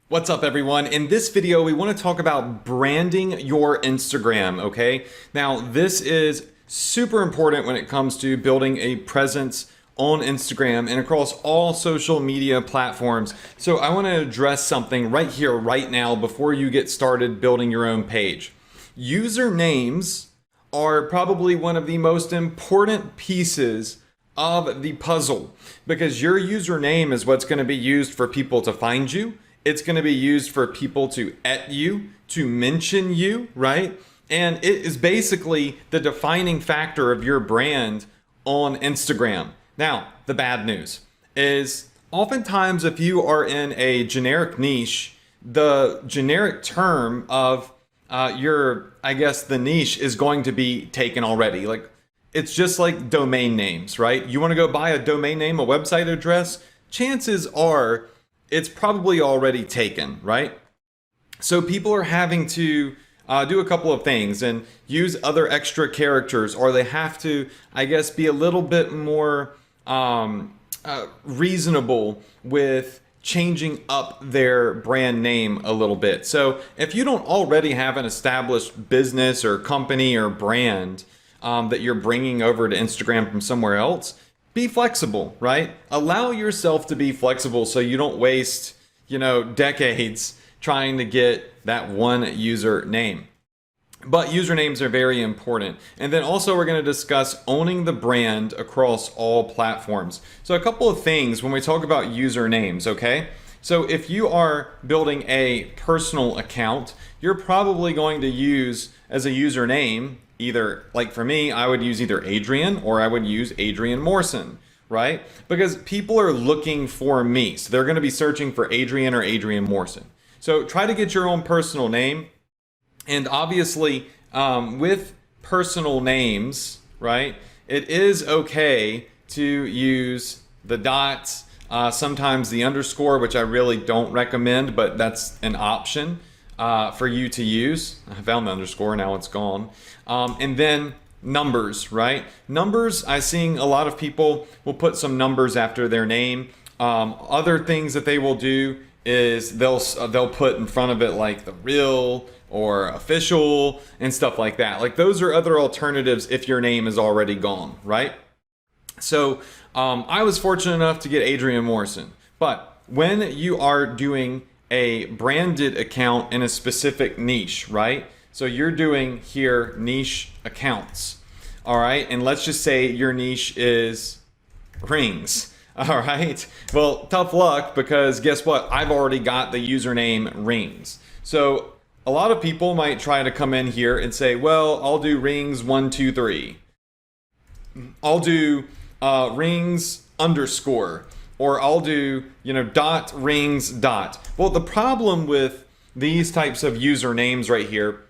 What's up, everyone? In this video, we want to talk about branding your Instagram, okay? Now, this is super important when it comes to building a presence on Instagram and across all social media platforms. So I want to address something right here, right now, before you get started building your own page. Usernames are probably one of the most important pieces of the puzzle because your username is what's going to be used for people to find you. It's going to be used for people to you, to mention you, right? And it is basically the defining factor of your brand on Instagram. Now, the bad news is oftentimes if you are in a generic niche, the generic term of the niche is going to be taken already. Like, it's just like domain names, right? You want to go buy a domain name, a website address, chances are it's probably already taken, right? So people are having to do a couple of things and use other extra characters, or they have to, be a little bit more reasonable with changing up their brand name a little bit. So if you don't already have an established business or company or brand that you're bringing over to Instagram from somewhere else, be flexible, right? Allow yourself to be flexible so you don't waste, decades trying to get that one username. But usernames are very important. And then also we're going to discuss owning the brand across all platforms. So a couple of things when we talk about usernames, okay? So if you are building a personal account, you're probably going to use as a username either, like for me, I would use either Adrian or I would use Adrian Morrison, right? Because people are looking for me. So they're going to be searching for Adrian or Adrian Morrison. So try to get your own personal name. And obviously, with personal names, right, it is okay to use the dots, sometimes the underscore, which I really don't recommend, but that's an option for you to use. I found the underscore, now it's gone. And then numbers, right? Numbers, I'm seeing a lot of people will put some numbers after their name. Other things that they will do is they'll put in front of it like the real or official and stuff like that. Like those are other alternatives if your name is already gone, right? So I was fortunate enough to get Adrian Morrison. But when you are doing a branded account in a specific niche, right? So you're doing here niche accounts, all right? And let's just say your niche is rings, all right? Well, tough luck because guess what? I've already got the username rings. So a lot of people might try to come in here and say, well, I'll do rings 1, 2, 3. I'll do rings underscore, or I'll do, dot rings dot. Well, the problem with these types of usernames right here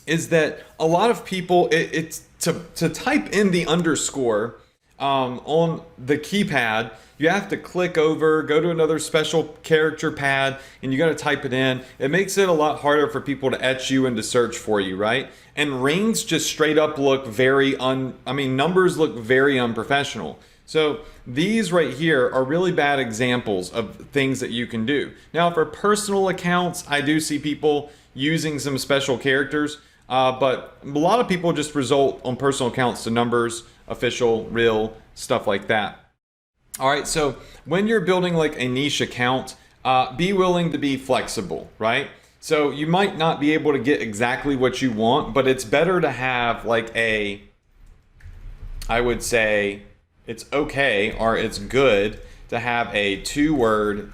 is that a lot of people, it's to type in the underscore on the keypad, you have to click over, go to another special character pad, and you got to type it in. It makes it a lot harder for people to etch you and to search for you, right? And rings just straight up look numbers look very unprofessional. So these right here are really bad examples of things that you can do. Now for personal accounts, I do see people using some special characters, but a lot of people just result on personal accounts to numbers, official, real, stuff like that. All right, so when you're building like a niche account, be willing to be flexible, right? So you might not be able to get exactly what you want, but it's better to have like I would say it's okay or it's good to have a 2-word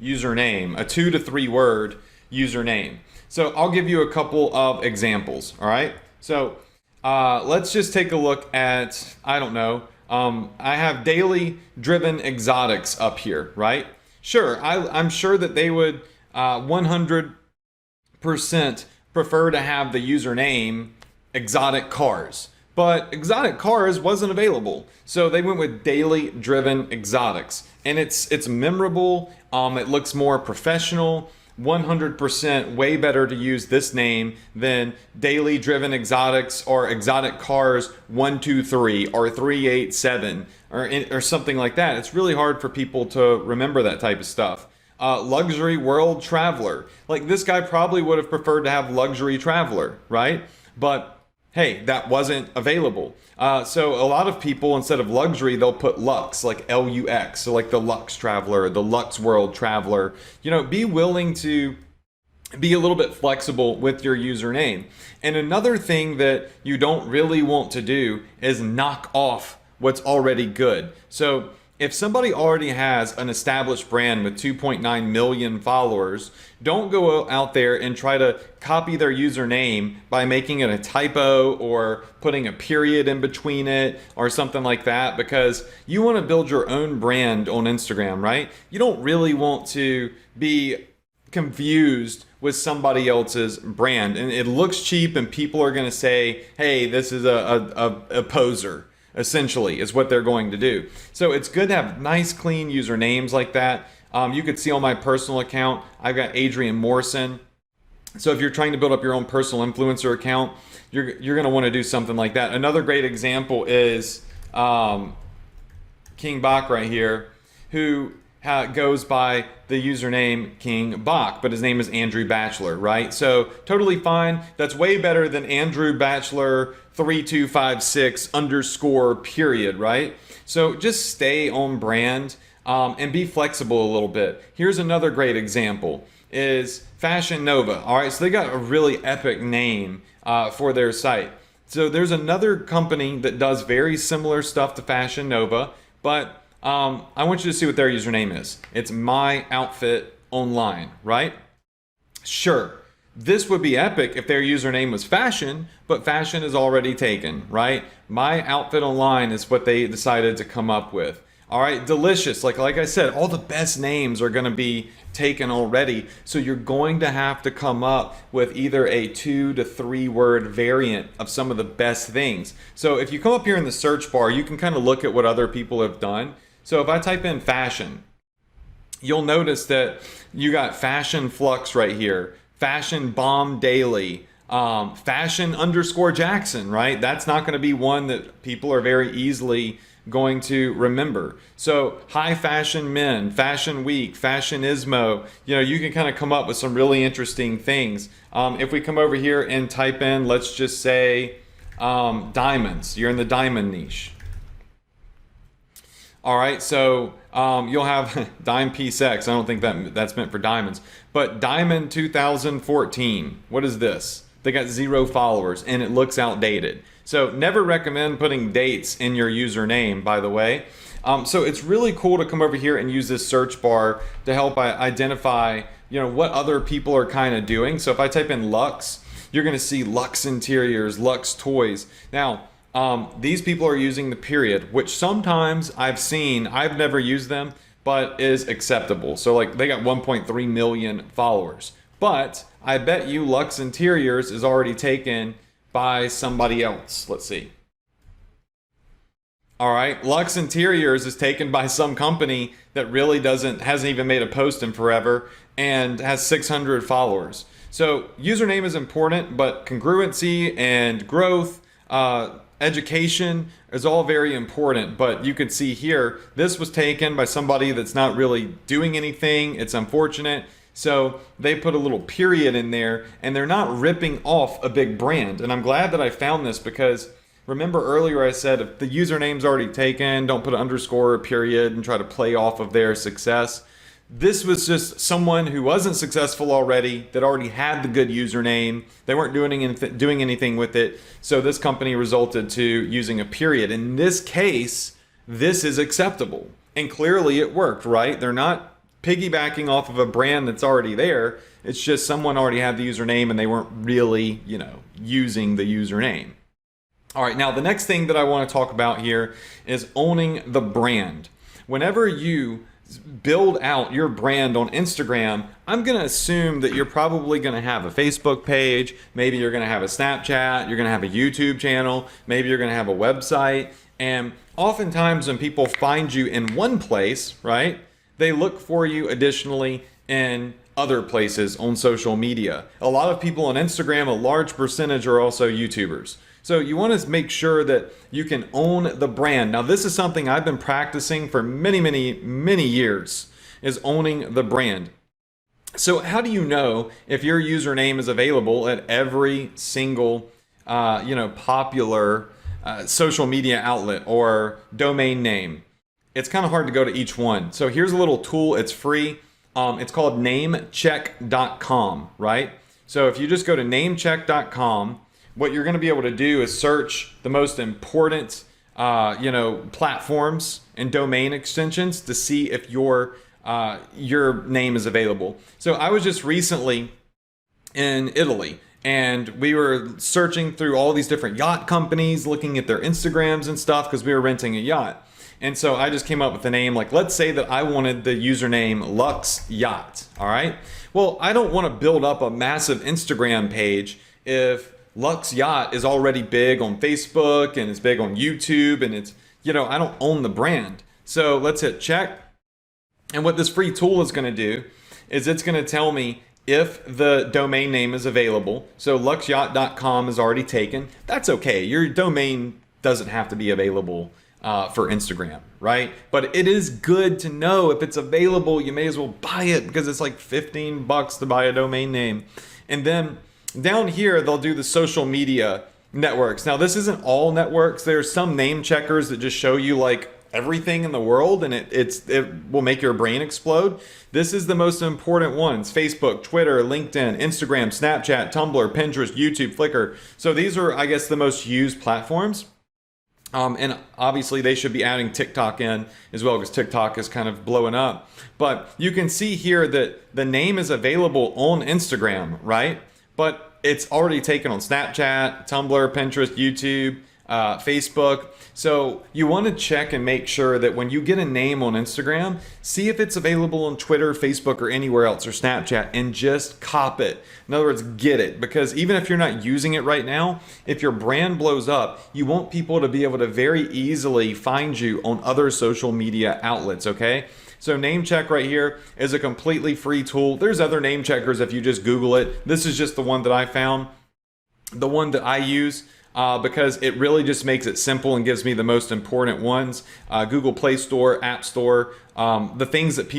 username, a 2 to 3 word username. So I'll give you a couple of examples, all right? So let's just take a look at, I don't know, I have Daily Driven Exotics up here, right? Sure, I'm sure that they would 100% prefer to have the username Exotic Cars, but Exotic Cars wasn't available, so they went with Daily Driven Exotics, and it's memorable. It looks more professional. 100% way better to use this name than Daily Driven Exotics or Exotic Cars 123 or 387 or something like that. It's really hard for people to remember that type of stuff. Luxury World Traveler. Like this guy probably would have preferred to have Luxury Traveler, right? But hey, that wasn't available. So a lot of people, instead of luxury, they'll put Lux, like Lux. So like the Lux Traveler, the Lux World Traveler. Be willing to be a little bit flexible with your username. And another thing that you don't really want to do is knock off what's already good. So if somebody already has an established brand with 2.9 million followers, don't go out there and try to copy their username by making it a typo or putting a period in between it or something like that, because you want to build your own brand on Instagram, right? You don't really want to be confused with somebody else's brand, and it looks cheap and people are going to say, hey, this is a poser, essentially is what they're going to do. So it's good to have nice clean usernames like that. You could see on my personal account I've got Adrian Morrison. So if you're trying to build up your own personal influencer account, you're going to want to do something like that. Another great example is King Bach right here, who goes by the username King Bach, but his name is Andrew Batchelor, right? So totally fine. That's way better than Andrew Batchelor 3256 underscore period, right? So just stay on brand and be flexible a little bit. Here's another great example is Fashion Nova. All right, so they got a really epic name for their site. So there's another company that does very similar stuff to Fashion Nova, but I want you to see what their username is. It's My Outfit Online, right? Sure, this would be epic if their username was fashion, but fashion is already taken, right? My Outfit Online is what they decided to come up with. All right, delicious. Like I said, all the best names are going to be taken already. So you're going to have to come up with either a 2 to 3 word variant of some of the best things. So if you come up here in the search bar, you can kind of look at what other people have done. So if I type in fashion, you'll notice that you got Fashion Flux right here, Fashion Bomb Daily, Fashion underscore Jackson, right? That's not going to be one that people are very easily going to remember. So High Fashion Men, Fashion Week, Fashionismo, you can kind of come up with some really interesting things. If we come over here and type in, let's just say diamonds, you're in the diamond niche. All right, so you'll have Dime P-Sex. I don't think that's meant for diamonds. But Diamond 2014, what is this? They got 0 followers and it looks outdated. So never recommend putting dates in your username, by the way. So it's really cool to come over here and use this search bar to help identify, what other people are kind of doing. So if I type in Lux, you're going to see Lux Interiors, Lux Toys. Now, these people are using the period, which sometimes I've seen, I've never used them, but is acceptable. So like they got 1.3 million followers. But I bet you Lux Interiors is already taken by somebody else. Let's see. All right, Lux Interiors is taken by some company that really hasn't even made a post in forever and has 600 followers. So username is important, but congruency and growth, education is all very important. But you can see here, this was taken by somebody that's not really doing anything. It's unfortunate. So they put a little period in there and they're not ripping off a big brand. And I'm glad that I found this, because remember earlier I said if the username's already taken, don't put an underscore or a period and try to play off of their success. This was just someone who wasn't successful already, that already had the good username. They weren't doing anything with it. So this company resulted to using a period. In this case, this is acceptable. And clearly it worked, right? They're not piggybacking off of a brand that's already there. It's just someone already had the username and they weren't really, using the username. All right, now the next thing that I want to talk about here is owning the brand. Whenever you build out your brand on Instagram, I'm going to assume that you're probably going to have a Facebook page, maybe you're going to have a Snapchat, you're going to have a YouTube channel, maybe you're going to have a website. And oftentimes when people find you in one place, right, they look for you additionally in other places on social media. A lot of people on Instagram, a large percentage are also YouTubers. So you want to make sure that you can own the brand. Now, this is something I've been practicing for many, many, many years. is owning the brand. So how do you know if your username is available at every single popular social media outlet or domain name? It's kind of hard to go to each one. So here's a little tool. It's free. It's called namecheck.com, right? So if you just go to namecheck.com, what you're going to be able to do is search the most important platforms and domain extensions to see if your name is available. So I was just recently in Italy, and we were searching through all these different yacht companies, looking at their Instagrams and stuff because we were renting a yacht. And so I just came up with a name, like let's say that I wanted the username Lux Yacht. All right. Well, I don't want to build up a massive Instagram page if Lux Yacht is already big on Facebook and it's big on YouTube, and it's, I don't own the brand. So let's hit check. And what this free tool is going to do is it's going to tell me if the domain name is available. So luxyacht.com is already taken. That's okay. Your domain doesn't have to be available for Instagram, right? But it is good to know if it's available. You may as well buy it because it's like $15 to buy a domain name. And then down here, they'll do the social media networks. Now, this isn't all networks. There's some name checkers that just show you like everything in the world, and it will make your brain explode. This is the most important ones: Facebook, Twitter, LinkedIn, Instagram, Snapchat, Tumblr, Pinterest, YouTube, Flickr. So these are, I guess, the most used platforms. And obviously they should be adding TikTok in as well, because TikTok is kind of blowing up. But you can see here that the name is available on Instagram, right? But it's already taken on Snapchat, Tumblr, Pinterest, YouTube, Facebook. So you want to check and make sure that when you get a name on Instagram, see if it's available on Twitter, Facebook, or anywhere else, or Snapchat, and just cop it. In other words, get it. Because even if you're not using it right now, if your brand blows up, you want people to be able to very easily find you on other social media outlets, okay? So NameCheck right here is a completely free tool. There's other name checkers if you just Google it. This is just the one that I found, the one that I use, because it really just makes it simple and gives me the most important ones. Google Play Store, App Store, the things that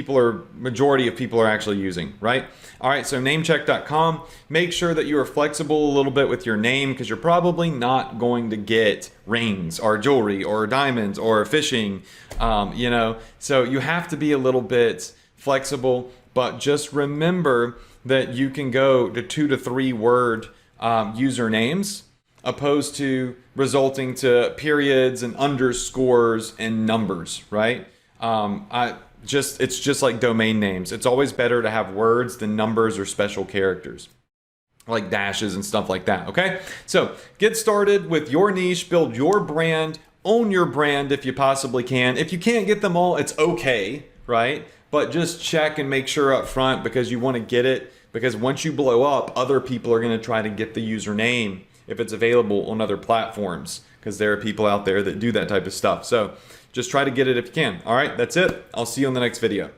majority of people are actually using, right? All right, so namecheck.com. Make sure that you are flexible a little bit with your name, because you're probably not going to get rings or jewelry or diamonds or fishing, so you have to be a little bit flexible, but just remember that you can go to 2 to 3 word usernames, opposed to resulting to periods and underscores and numbers, right? It's just like domain names. It's always better to have words than numbers or special characters, like dashes and stuff like that, okay? So get started with your niche, build your brand, own your brand if you possibly can. If you can't get them all, it's okay, right? But just check and make sure up front, because you want to get it, because once you blow up, other people are going to try to get the username if it's available on other platforms, because there are people out there that do that type of stuff. So just try to get it if you can. All right, that's it. I'll see you on the next video.